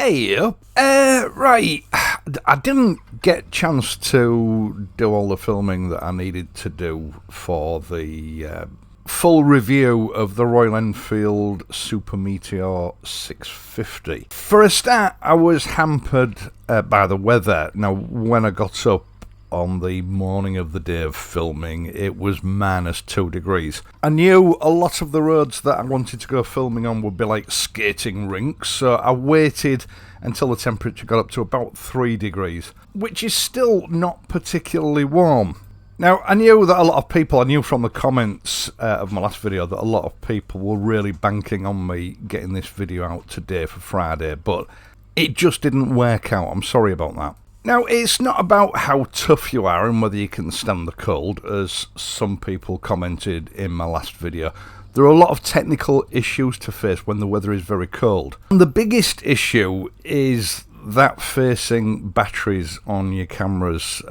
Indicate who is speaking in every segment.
Speaker 1: Hey up. Right. I didn't get a chance to do all the filming that I needed to do for the full review of the Royal Enfield Super METEOR 650. For a start, I was hampered by the weather. Now, when I got up on the morning of the day of filming, it was -2 degrees. I knew a lot of the roads that I wanted to go filming on would be like skating rinks, so I waited until the temperature got up to about 3 degrees, which is still not particularly warm. Now, I knew that a lot of people, I knew from the comments of my last video that a lot of people were really banking on me getting this video out today for Friday, but it just didn't work out. I'm sorry about that. Now, it's not about how tough you are and whether you can stand the cold, as some people commented in my last video. There are a lot of technical issues to face when the weather is very cold. And the biggest issue is that facing batteries on your cameras,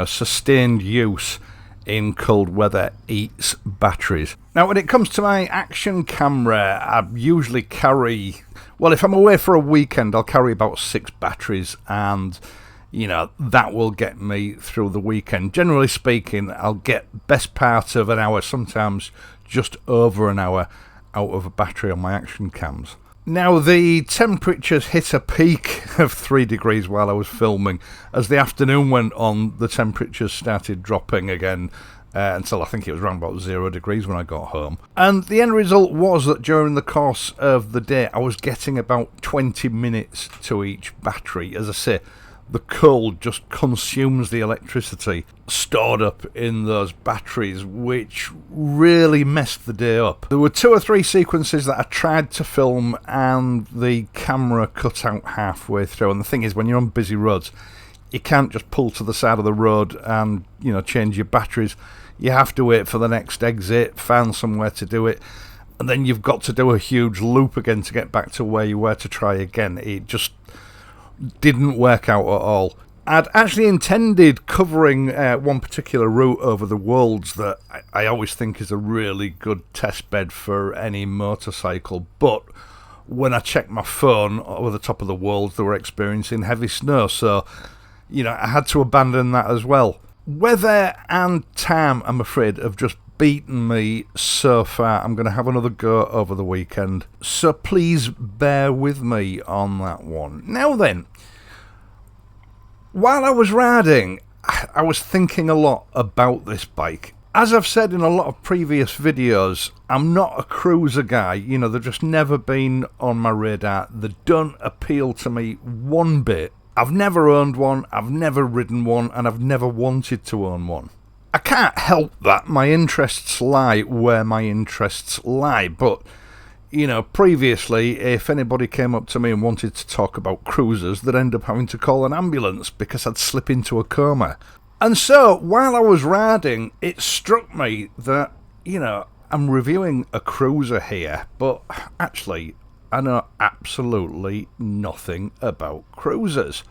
Speaker 1: sustained use in cold weather eats batteries. Now, when it comes to my action camera, I usually carry, well, if I'm away for a weekend, I'll carry about 6 batteries, and that will get me through the weekend. Generally speaking, I'll get best part of an hour, sometimes just over an hour, out of a battery on my action cams. Now, the temperatures hit a peak of 3 degrees while I was filming. As the afternoon went on, the temperatures started dropping again until I think it was around about 0 degrees when I got home. And the end result was that during the course of the day, I was getting about 20 minutes to each battery. As I say, the cold just consumes the electricity stored up in those batteries, which really messed the day up. There were 2 or 3 sequences that I tried to film and the camera cut out halfway through. And the thing is, when you're on busy roads, you can't just pull to the side of the road and, change your batteries. You have to wait for the next exit, find somewhere to do it, and then you've got to do a huge loop again to get back to where you were to try again. It just didn't work out at all. I'd actually intended covering one particular route over the Wolds that I always think is a really good test bed for any motorcycle, but when I checked my phone over the top of the Wolds, they were experiencing heavy snow, so I had to abandon that as well. Weather and time, I'm afraid, have just beaten me so far. I'm going to have another go over the weekend, so please bear with me on that one. Now then, while I was riding, I was thinking a lot about this bike. As I've said in a lot of previous videos, I'm not a cruiser guy. They've just never been on my radar. They don't appeal to me one bit. I've never owned one, I've never ridden one, and I've never wanted to own one. I can't help that my interests lie where my interests lie, but, previously, if anybody came up to me and wanted to talk about cruisers, they'd end up having to call an ambulance because I'd slip into a coma. And so, while I was riding, it struck me that, I'm reviewing a cruiser here, but actually, I know absolutely nothing about cruisers.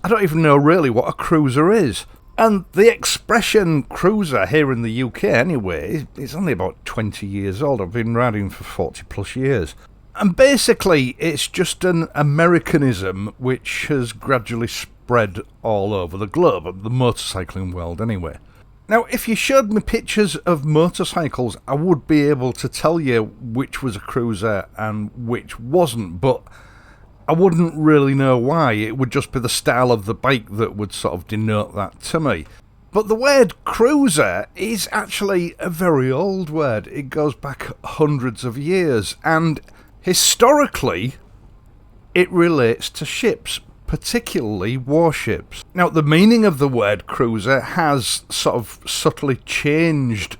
Speaker 1: I don't even know really what a cruiser is. And the expression cruiser here in the UK anyway, is only about 20 years old. I've been riding for 40 plus years. And basically it's just an Americanism which has gradually spread all over the globe, the motorcycling world anyway. Now, if you showed me pictures of motorcycles, I would be able to tell you which was a cruiser and which wasn't, but I wouldn't really know why. It would just be the style of the bike that would sort of denote that to me. But the word cruiser is actually a very old word. It goes back hundreds of years, and historically it relates to ships, particularly warships. Now, the meaning of the word cruiser has sort of subtly changed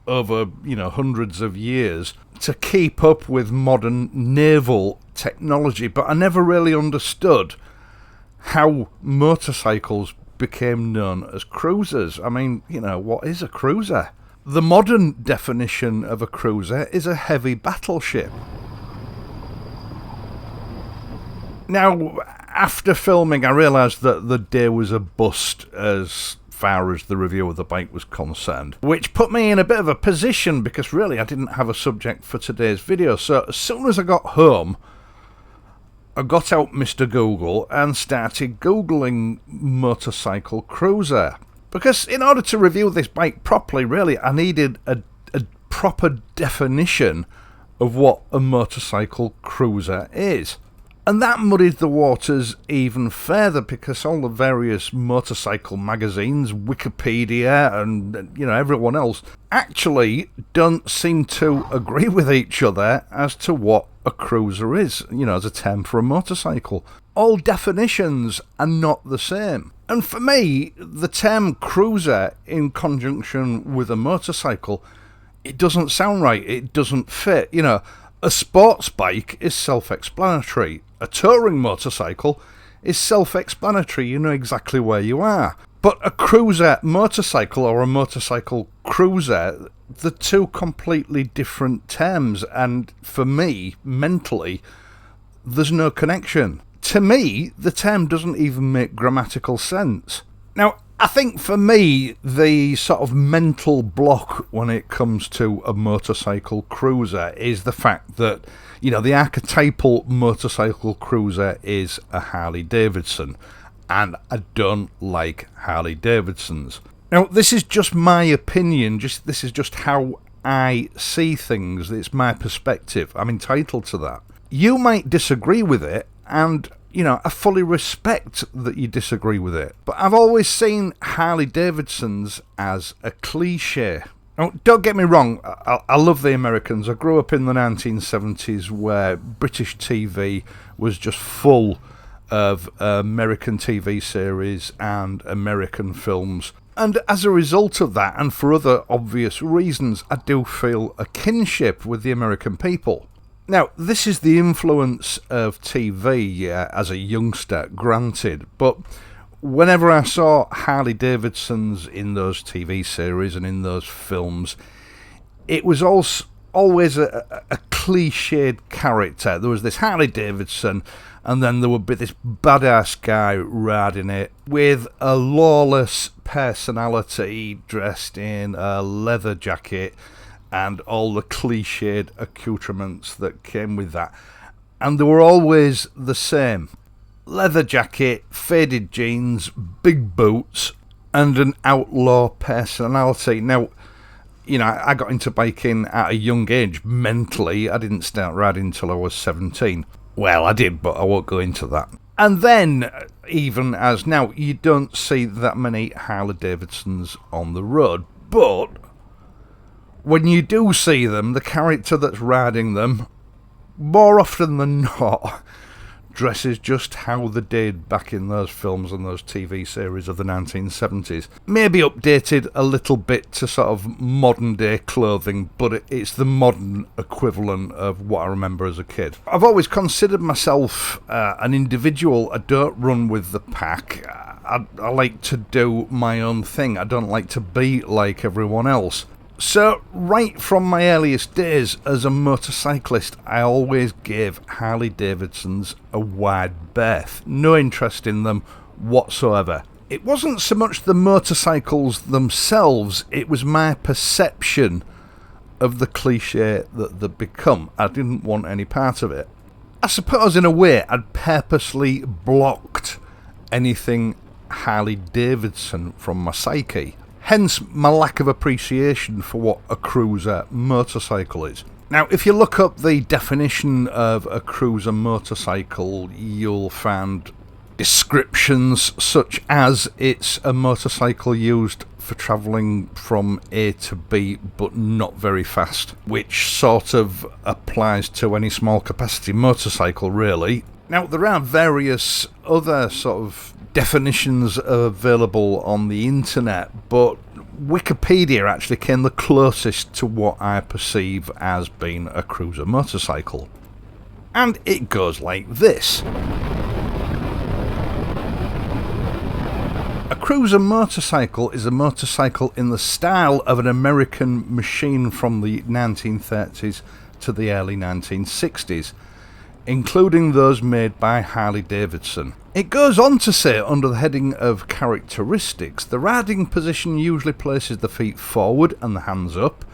Speaker 1: over, hundreds of years to keep up with modern naval technology, but I never really understood how motorcycles became known as cruisers. I mean, what is a cruiser? The modern definition of a cruiser is a heavy battleship. Now, after filming, I realised that the day was a bust as far as the review of the bike was concerned, which put me in a bit of a position because really I didn't have a subject for today's video. So as soon as I got home, I got out Mr. Google and started Googling motorcycle cruiser. Because in order to review this bike properly, really, I needed a proper definition of what a motorcycle cruiser is. And that muddied the waters even further, because all the various motorcycle magazines, Wikipedia and everyone else actually don't seem to agree with each other as to what a cruiser is, as a term for a motorcycle. All definitions are not the same. And for me, the term cruiser in conjunction with a motorcycle, it doesn't sound right, it doesn't fit. A sports bike is self-explanatory. A touring motorcycle is self-explanatory, you know exactly where you are. But a cruiser motorcycle or a motorcycle cruiser, they're two completely different terms, and for me, mentally, there's no connection. To me, the term doesn't even make grammatical sense. Now, I think for me, the sort of mental block when it comes to a motorcycle cruiser is the fact that, the archetypal motorcycle cruiser is a Harley Davidson, and I don't like Harley Davidsons. Now, this is just my opinion, this is just how I see things, it's my perspective, I'm entitled to that. You might disagree with it, and I fully respect that you disagree with it. But I've always seen Harley Davidsons as a cliche. Now, don't get me wrong, I love the Americans. I grew up in the 1970s where British TV was just full of American TV series and American films. And as a result of that, and for other obvious reasons, I do feel a kinship with the American people. Now, this is the influence of TV as a youngster, granted, but whenever I saw Harley Davidsons in those TV series and in those films, it was always a cliched character. There was this Harley Davidson, and then there would be this badass guy riding it with a lawless personality, dressed in a leather jacket, and all the cliched accoutrements that came with that. And they were always the same. Leather jacket, faded jeans, big boots, and an outlaw personality. Now, I got into biking at a young age, mentally. I didn't start riding until I was 17. Well, I did, but I won't go into that. And then, even as now, you don't see that many Harley Davidsons on the road. But when you do see them, the character that's riding them, more often than not, dresses just how they did back in those films and those TV series of the 1970s. Maybe updated a little bit to sort of modern day clothing, but it's the modern equivalent of what I remember as a kid. I've always considered myself an individual. I don't run with the pack. I like to do my own thing. I don't like to be like everyone else. So, right from my earliest days as a motorcyclist, I always gave Harley Davidsons a wide berth. No interest in them whatsoever. It wasn't so much the motorcycles themselves, it was my perception of the cliche that they'd become. I didn't want any part of it. I suppose in a way I'd purposely blocked anything Harley Davidson from my psyche. Hence my lack of appreciation for what a cruiser motorcycle is. Now, if you look up the definition of a cruiser motorcycle, you'll find descriptions such as it's a motorcycle used for travelling from A to B but not very fast, which sort of applies to any small capacity motorcycle, really. Now, there are various other sort of definitions available on the internet, but Wikipedia actually came the closest to what I perceive as being a cruiser motorcycle. And it goes like this. A cruiser motorcycle is a motorcycle in the style of an American machine from the 1930s to the early 1960s, including those made by Harley Davidson. It goes on to say, under the heading of characteristics, the riding position usually places the feet forward and the hands up,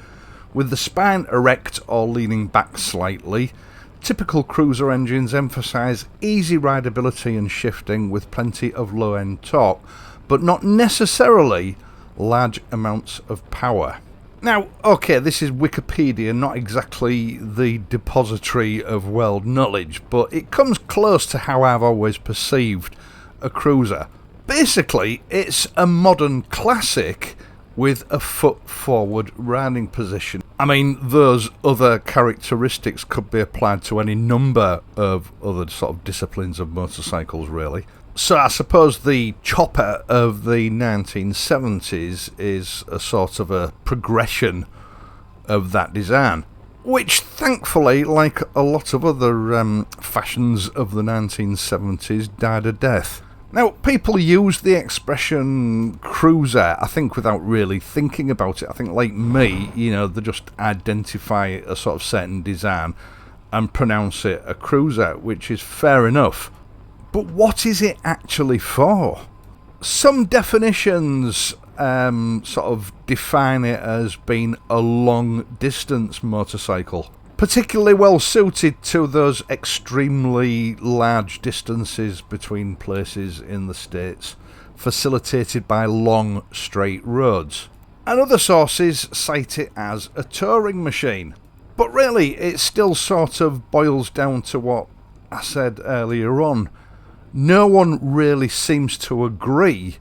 Speaker 1: with the spine erect or leaning back slightly. Typical cruiser engines emphasise easy rideability and shifting with plenty of low-end torque, but not necessarily large amounts of power. Now, okay, this is Wikipedia, not exactly the depository of world knowledge, but it comes close to how I've always perceived a cruiser. Basically, it's a modern classic with a foot-forward riding position. I mean, those other characteristics could be applied to any number of other sort of disciplines of motorcycles, really. So I suppose the chopper of the 1970s is a sort of a progression of that design, which thankfully, like a lot of other fashions of the 1970s, died a death. Now, people use the expression cruiser, I think, without really thinking about it. I think, like me, they just identify a sort of certain design and pronounce it a cruiser, which is fair enough. But what is it actually for? Some definitions sort of define it as being a long-distance motorcycle, particularly well suited to those extremely large distances between places in the States, facilitated by long, straight roads. And other sources cite it as a touring machine. But really, it still sort of boils down to what I said earlier on. No one really seems to agree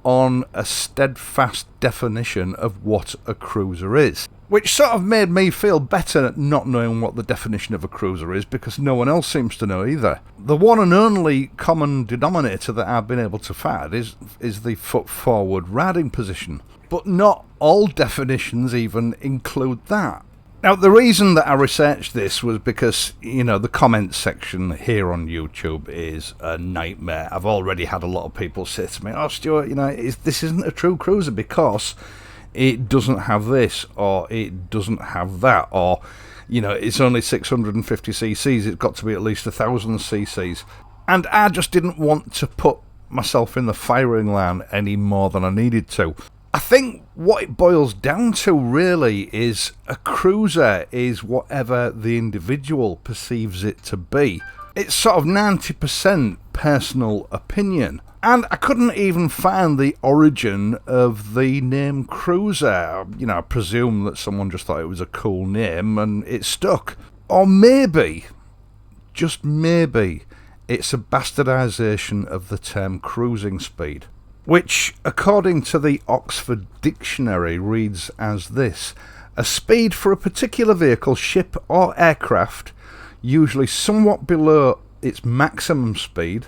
Speaker 1: on a steadfast definition of what a cruiser is. Which sort of made me feel better not knowing what the definition of a cruiser is, because no one else seems to know either. The one and only common denominator that I've been able to find is the foot-forward riding position. But not all definitions even include that. Now, the reason that I researched this was because, the comments section here on YouTube is a nightmare. I've already had a lot of people say to me, "Oh, Stuart, this isn't a true cruiser because it doesn't have this, or it doesn't have that, or, it's only 650 cc's, it's got to be at least 1,000 cc's. And I just didn't want to put myself in the firing line any more than I needed to. I think what it boils down to really is a cruiser is whatever the individual perceives it to be. It's sort of 90% personal opinion. And I couldn't even find the origin of the name cruiser. I presume that someone just thought it was a cool name and it stuck. Or maybe, just maybe, it's a bastardisation of the term cruising speed, which, according to the Oxford Dictionary, reads as this: a speed for a particular vehicle, ship or aircraft, usually somewhat below its maximum speed,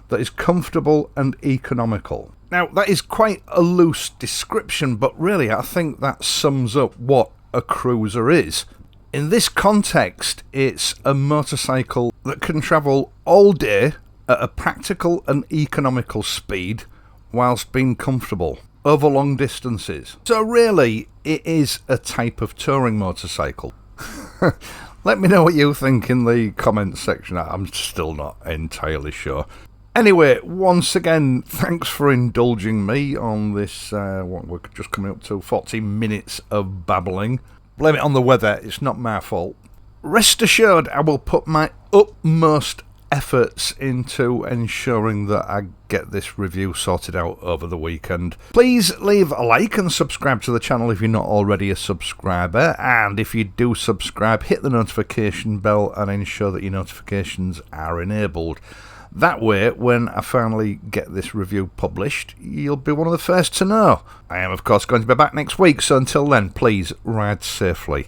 Speaker 1: that is comfortable and economical. Now, that is quite a loose description, but really I think that sums up what a cruiser is. In this context, it's a motorcycle that can travel all day at a practical and economical speed whilst being comfortable over long distances. So really, it is a type of touring motorcycle. Let me know what you think in the comments section. I'm still not entirely sure. Anyway, once again, thanks for indulging me on this, what we're just coming up to, 40 minutes of babbling. Blame it on the weather, it's not my fault. Rest assured, I will put my utmost efforts into ensuring that I get this review sorted out over the weekend. Please leave a like and subscribe to the channel if you're not already a subscriber, and if you do subscribe, hit the notification bell and ensure that your notifications are enabled. That way, when I finally get this review published, you'll be one of the first to know. I am, of course, going to be back next week, so until then, please ride safely,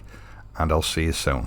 Speaker 1: and I'll see you soon.